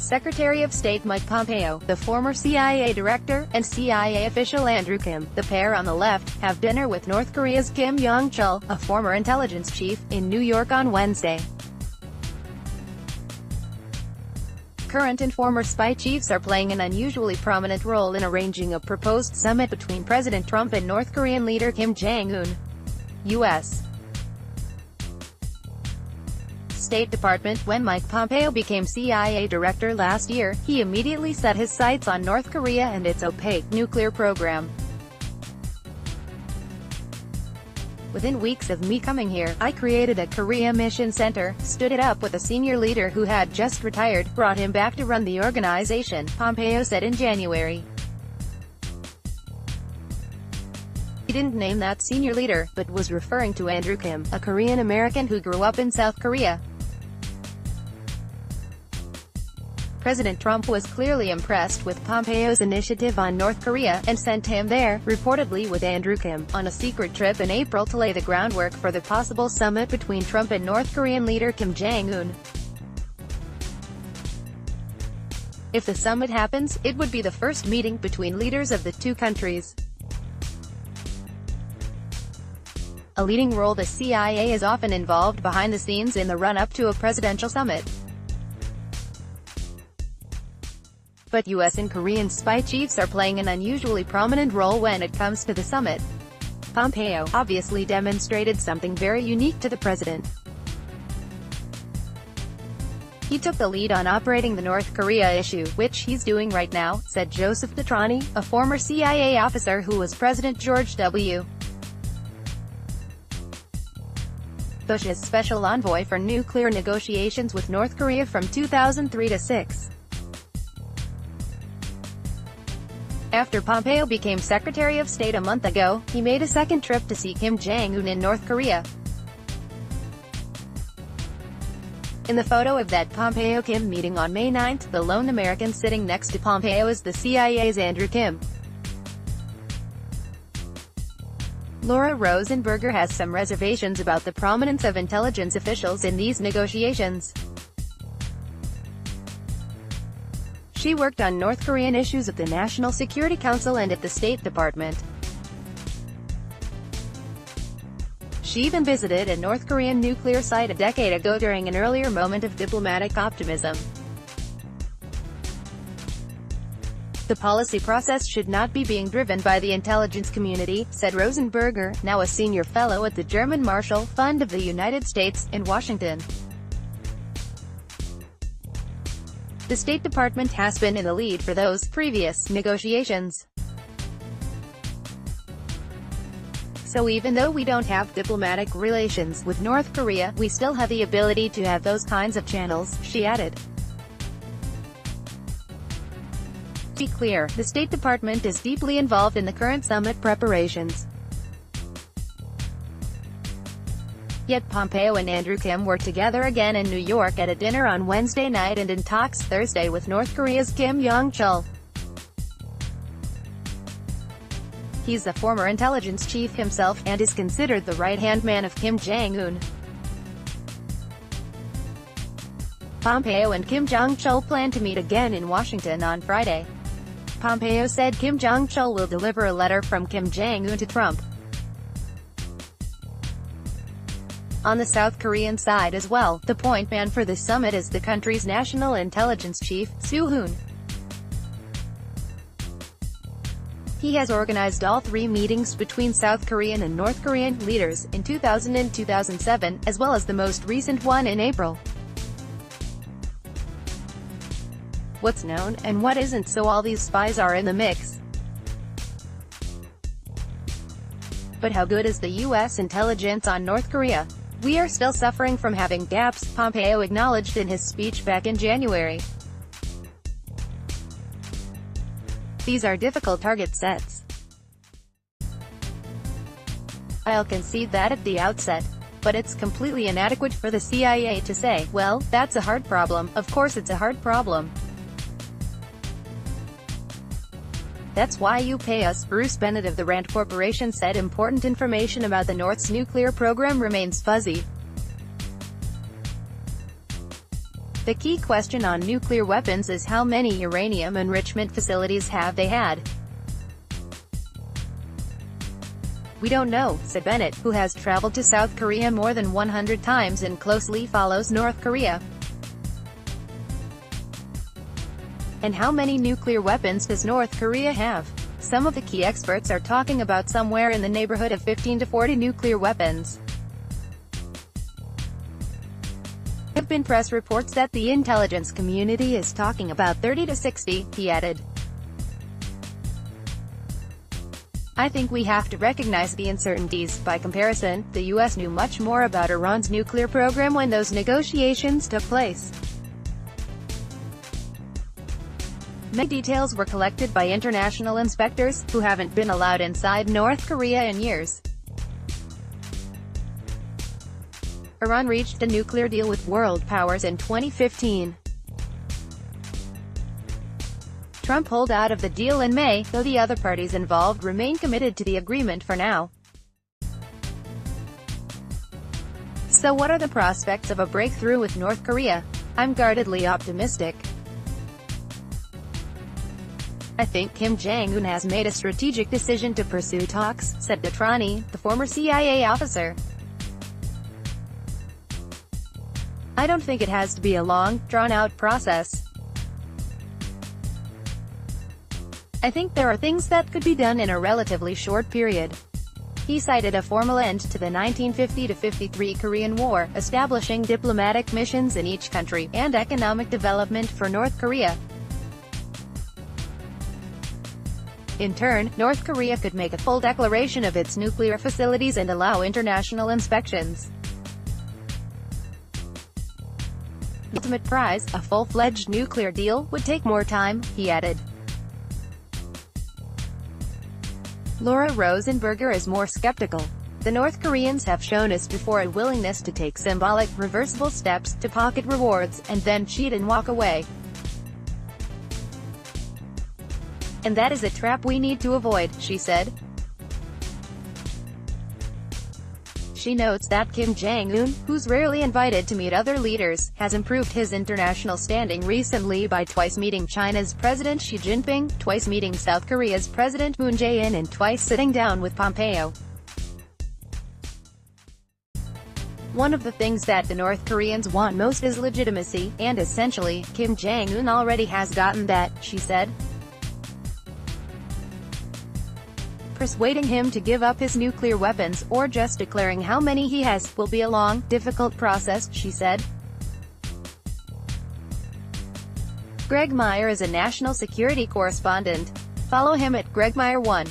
Secretary of State Mike Pompeo, the former CIA director, and CIA official Andrew Kim, the pair on the left, have dinner with North Korea's Kim Chol, a former intelligence chief, in New York on Wednesday. Current and former spy chiefs are playing an unusually prominent role in arranging a proposed summit between President Trump and North Korean leader Kim Jong Un. U.S. State Department When Mike Pompeo became CIA director last year, he immediately set his sights on North Korea and its opaque nuclear program. Within weeks of me coming here, I created a Korea Mission Center, stood it up with a senior leader who had just retired, brought him back to run the organization, Pompeo said in January. He didn't name that senior leader, but was referring to Andrew Kim, a Korean American who grew up in South Korea. President Trump was clearly impressed with Pompeo's initiative on North Korea, and sent him there, reportedly with Andrew Kim, on a secret trip in April to lay the groundwork for the possible summit between Trump and North Korean leader Kim Jong Un. If the summit happens, it would be the first meeting between leaders of the two countries. A leading role the CIA is often involved behind the scenes in the run-up to a presidential summit. But U.S. and Korean spy chiefs are playing an unusually prominent role when it comes to the summit. Pompeo obviously demonstrated something very unique to the president. He took the lead on operating the North Korea issue, which he's doing right now, said Joseph Detrani, a former CIA officer who was President George W. Bush's special envoy for nuclear negotiations with North Korea from 2003 to 2006. After Pompeo became Secretary of State a month ago, he made a second trip to see Kim Jong Un in North Korea. In the photo of that Pompeo-Kim meeting on May 9, the lone American sitting next to Pompeo is the CIA's Andrew Kim. Laura Rosenberger has some reservations about the prominence of intelligence officials in these negotiations. She worked on North Korean issues at the National Security Council and at the State Department. She even visited a North Korean nuclear site a decade ago during an earlier moment of diplomatic optimism. The policy process should not be being driven by the intelligence community, said Rosenberger, now a senior fellow at the German Marshall Fund of the United States, in Washington. The State Department has been in the lead for those previous negotiations. So even though we don't have diplomatic relations with North Korea, we still have the ability to have those kinds of channels, she added. To be clear, the State Department is deeply involved in the current summit preparations. Yet Pompeo and Andrew Kim were together again in New York at a dinner on Wednesday night and in talks Thursday with North Korea's Kim Chol. He's a former intelligence chief himself, and is considered the right-hand man of Kim Jong Un. Pompeo and Kim Chol plan to meet again in Washington on Friday. Pompeo said Kim Chol will deliver a letter from Kim Jong Un to Trump. On the South Korean side as well, the point man for the summit is the country's national intelligence chief, Soo-hoon. He has organized all three meetings between South Korean and North Korean leaders, in 2000 and 2007, as well as the most recent one in April. What's known, and what isn't, so all these spies are in the mix. But how good is the U.S. intelligence on North Korea? We are still suffering from having gaps, Pompeo acknowledged in his speech back in January. These are difficult target sets. I'll concede that at the outset. But it's completely inadequate for the CIA to say, well, that's a hard problem. Of course it's a hard problem. That's why you pay us. Bruce Bennett of the Rand Corporation said important information about the North's nuclear program remains fuzzy. The key question on nuclear weapons is how many uranium enrichment facilities have they had? We don't know, said Bennett, who has traveled to South Korea more than 100 times and closely follows North Korea. And how many nuclear weapons does North Korea have? Some of the key experts are talking about somewhere in the neighborhood of 15 to 40 nuclear weapons. There have been press reports that the intelligence community is talking about 30 to 60, he added. I think we have to recognize the uncertainties. By comparison, the U.S. knew much more about Iran's nuclear program when those negotiations took place. Many details were collected by international inspectors, who haven't been allowed inside North Korea in years. Iran reached a nuclear deal with world powers in 2015. Trump pulled out of the deal in May, though the other parties involved remain committed to the agreement for now. So what are the prospects of a breakthrough with North Korea? I'm guardedly optimistic. I think Kim Jong Un has made a strategic decision to pursue talks, said Detrani, the former CIA officer. I don't think it has to be a long, drawn-out process. I think there are things that could be done in a relatively short period. He cited a formal end to the 1950-53 Korean War, establishing diplomatic missions in each country, and economic development for North Korea. In turn, North Korea could make a full declaration of its nuclear facilities and allow international inspections. The ultimate prize, a full-fledged nuclear deal, would take more time, he added. Laura Rosenberger is more skeptical. The North Koreans have shown us before a willingness to take symbolic, reversible steps, to pocket rewards, and then cheat and walk away. And that is a trap we need to avoid, she said. She notes that Kim Jong Un, who's rarely invited to meet other leaders, has improved his international standing recently by twice meeting China's President Xi Jinping, twice meeting South Korea's President Moon Jae-in, and twice sitting down with Pompeo. One of the things that the North Koreans want most is legitimacy, and essentially, Kim Jong Un already has gotten that, she said. Persuading him to give up his nuclear weapons, or just declaring how many he has, will be a long, difficult process, she said. Greg Meyer is a national security correspondent. Follow him at GregMeyer1.